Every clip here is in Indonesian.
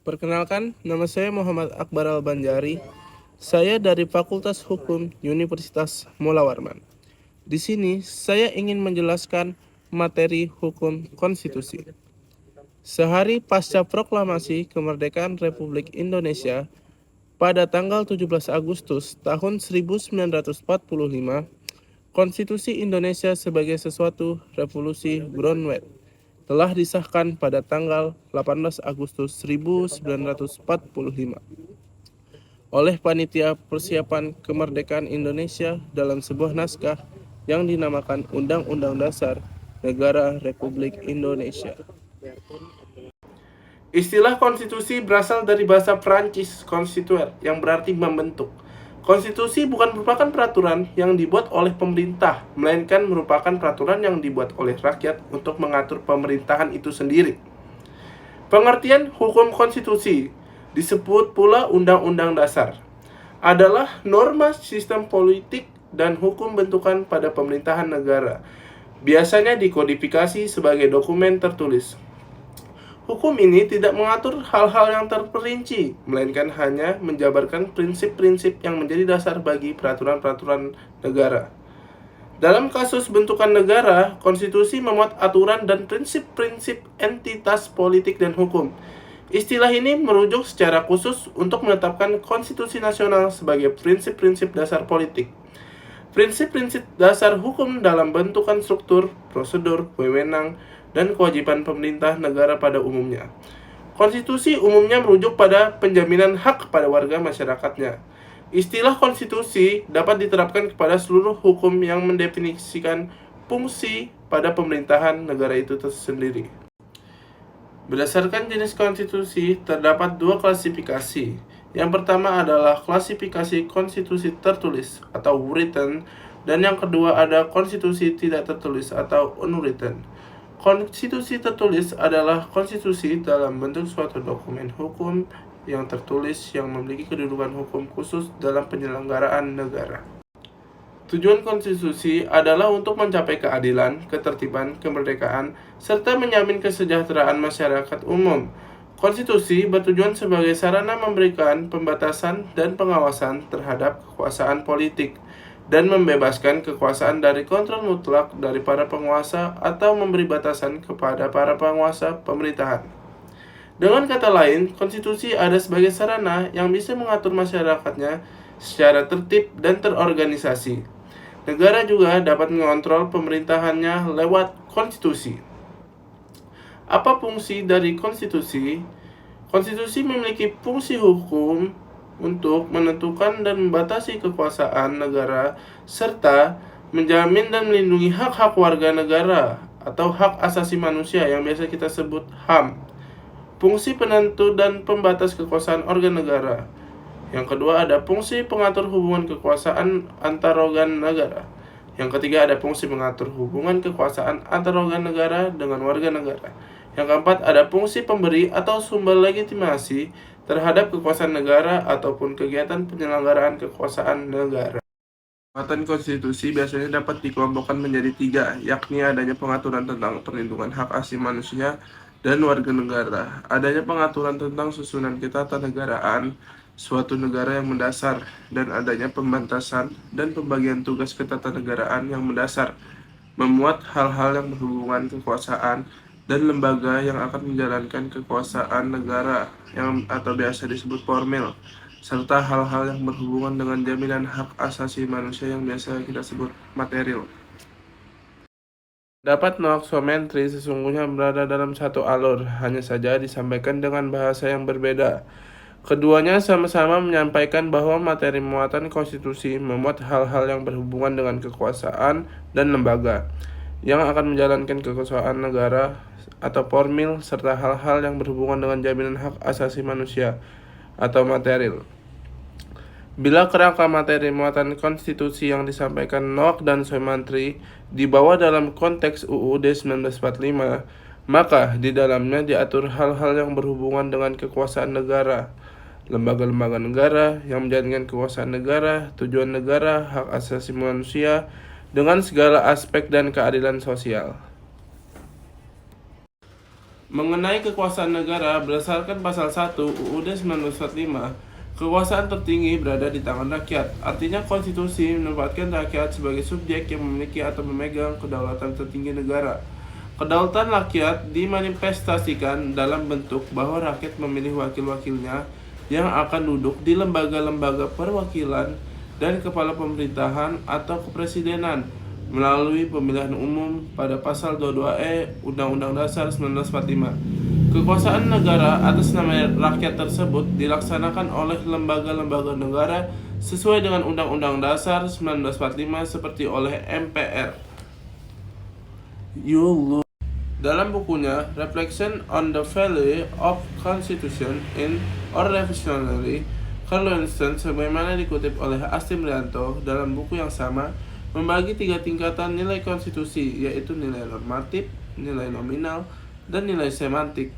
Perkenalkan, nama saya Muhammad Akbar Al-Banjari. Saya dari Fakultas Hukum Universitas Mula Warman. Di sini, saya ingin menjelaskan materi hukum konstitusi. Sehari pasca proklamasi kemerdekaan Republik Indonesia pada tanggal 17 Agustus tahun 1945, Konstitusi Indonesia sebagai sesuatu revolusi Brownback telah disahkan pada tanggal 18 Agustus 1945 oleh Panitia Persiapan Kemerdekaan Indonesia dalam sebuah naskah yang dinamakan Undang-Undang Dasar Negara Republik Indonesia. Istilah konstitusi berasal dari bahasa Prancis constituer yang berarti membentuk. Konstitusi bukan merupakan peraturan yang dibuat oleh pemerintah, melainkan merupakan peraturan yang dibuat oleh rakyat untuk mengatur pemerintahan itu sendiri. Pengertian hukum konstitusi disebut pula Undang-Undang Dasar adalah norma sistem politik dan hukum bentukan pada pemerintahan negara. Biasanya dikodifikasi sebagai dokumen tertulis. Hukum ini tidak mengatur hal-hal yang terperinci, melainkan hanya menjabarkan prinsip-prinsip yang menjadi dasar bagi peraturan-peraturan negara. Dalam kasus bentukan negara, konstitusi memuat aturan dan prinsip-prinsip entitas politik dan hukum. Istilah ini merujuk secara khusus untuk menetapkan konstitusi nasional sebagai prinsip-prinsip dasar politik. Prinsip-prinsip dasar hukum dalam bentukan struktur, prosedur, wewenang, dan kewajiban pemerintah negara pada umumnya. Konstitusi umumnya merujuk pada penjaminan hak pada warga masyarakatnya. Istilah konstitusi dapat diterapkan kepada seluruh hukum yang mendefinisikan fungsi pada pemerintahan negara itu tersendiri. Berdasarkan jenis konstitusi, terdapat dua klasifikasi. Yang pertama adalah klasifikasi konstitusi tertulis atau written, dan yang kedua ada konstitusi tidak tertulis atau unwritten. Konstitusi tertulis adalah konstitusi dalam bentuk suatu dokumen hukum yang tertulis yang memiliki kedudukan hukum khusus dalam penyelenggaraan negara. Tujuan konstitusi adalah untuk mencapai keadilan, ketertiban, kemerdekaan, serta menjamin kesejahteraan masyarakat umum. Konstitusi bertujuan sebagai sarana memberikan pembatasan dan pengawasan terhadap kekuasaan politik dan membebaskan kekuasaan dari kontrol mutlak dari para penguasa atau memberi batasan kepada para penguasa pemerintahan. Dengan kata lain, konstitusi ada sebagai sarana yang bisa mengatur masyarakatnya secara tertib dan terorganisasi. Negara juga dapat mengontrol pemerintahannya lewat konstitusi. Apa fungsi dari konstitusi? Konstitusi memiliki fungsi hukum untuk menentukan dan membatasi kekuasaan negara serta menjamin dan melindungi hak-hak warga negara atau hak asasi manusia yang biasa kita sebut HAM. Fungsi penentu dan pembatas kekuasaan organ negara. Yang kedua ada fungsi pengatur hubungan kekuasaan antar organ negara. Yang ketiga ada fungsi mengatur hubungan kekuasaan antar organ negara dengan warga negara. Yang keempat ada fungsi pemberi atau sumber legitimasi terhadap kekuasaan negara ataupun kegiatan penyelenggaraan kekuasaan negara. Kekuatan konstitusi biasanya dapat dikelompokkan menjadi tiga, yakni adanya pengaturan tentang perlindungan hak asasi manusia dan warga negara, adanya pengaturan tentang susunan ketatanegaraan suatu negara yang mendasar, dan adanya pembatasan dan pembagian tugas ketatanegaraan yang mendasar, memuat hal-hal yang berhubungan kekuasaan dan lembaga yang akan menjalankan kekuasaan negara yang atau biasa disebut formil, serta hal-hal yang berhubungan dengan jaminan hak asasi manusia yang biasa kita sebut material. Dapat noxometri sesungguhnya berada dalam satu alur, hanya saja disampaikan dengan bahasa yang berbeda. Keduanya sama-sama menyampaikan bahwa materi muatan konstitusi memuat hal-hal yang berhubungan dengan kekuasaan dan lembaga yang akan menjalankan kekuasaan negara atau formil, serta hal-hal yang berhubungan dengan jaminan hak asasi manusia atau material. Bila kerangka materi muatan konstitusi yang disampaikan Noack dan Soemantri dibawa dalam konteks UUD 1945, maka di dalamnya diatur hal-hal yang berhubungan dengan kekuasaan negara, lembaga-lembaga negara yang menjalankan kekuasaan negara, tujuan negara, hak asasi manusia, dengan segala aspek dan keadilan sosial. Mengenai kekuasaan negara, berdasarkan pasal 1 UUD 1945, kekuasaan tertinggi berada di tangan rakyat. Artinya konstitusi menempatkan rakyat sebagai subjek yang memiliki atau memegang kedaulatan tertinggi negara. Kedaulatan rakyat dimanifestasikan dalam bentuk bahwa rakyat memilih wakil-wakilnya yang akan duduk di lembaga-lembaga perwakilan dan kepala pemerintahan atau kepresidenan melalui pemilihan umum pada pasal 22E Undang-Undang Dasar 1945. Kekuasaan negara atas nama rakyat tersebut dilaksanakan oleh lembaga-lembaga negara sesuai dengan Undang-Undang Dasar 1945 seperti oleh MPR. Dalam bukunya Reflection on the Value of Constitution in or Revolutionary, Carl Winston, sebagaimana dikutip oleh Asti Mrianto dalam buku yang sama, membagi 3 tingkatan nilai konstitusi, yaitu nilai normatif, nilai nominal, dan nilai semantik.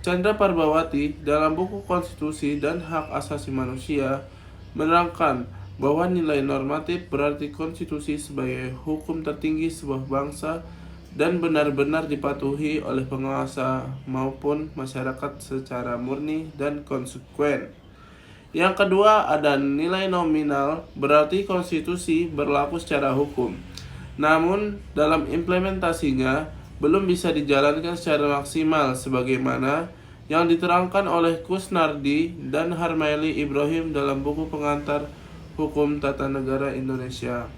Chandra Parbawati dalam buku Konstitusi dan Hak Asasi Manusia menerangkan bahwa nilai normatif berarti konstitusi sebagai hukum tertinggi sebuah bangsa dan benar-benar dipatuhi oleh penguasa maupun masyarakat secara murni dan konsekuen. Yang kedua, ada nilai nominal, berarti konstitusi berlaku secara hukum. Namun, dalam implementasinya belum bisa dijalankan secara maksimal sebagaimana yang diterangkan oleh Kusnardi dan Harmaili Ibrahim dalam buku pengantar Hukum Tata Negara Indonesia.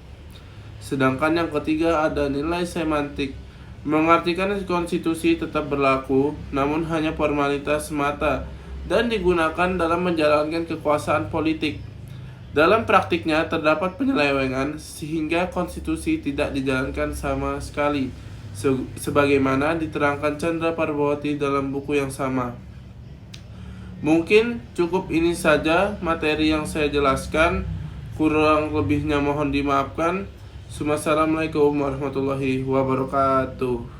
Sedangkan yang ketiga ada nilai semantik, mengartikan konstitusi tetap berlaku, namun hanya formalitas semata dan digunakan dalam menjalankan kekuasaan politik. Dalam praktiknya terdapat penyelewengan sehingga konstitusi tidak dijalankan sama sekali, sebagaimana diterangkan Chandra Parbawati dalam buku yang sama. Mungkin cukup ini saja materi yang saya jelaskan, kurang lebihnya mohon dimaafkan. Wassalamualaikum warahmatullahi wabarakatuh.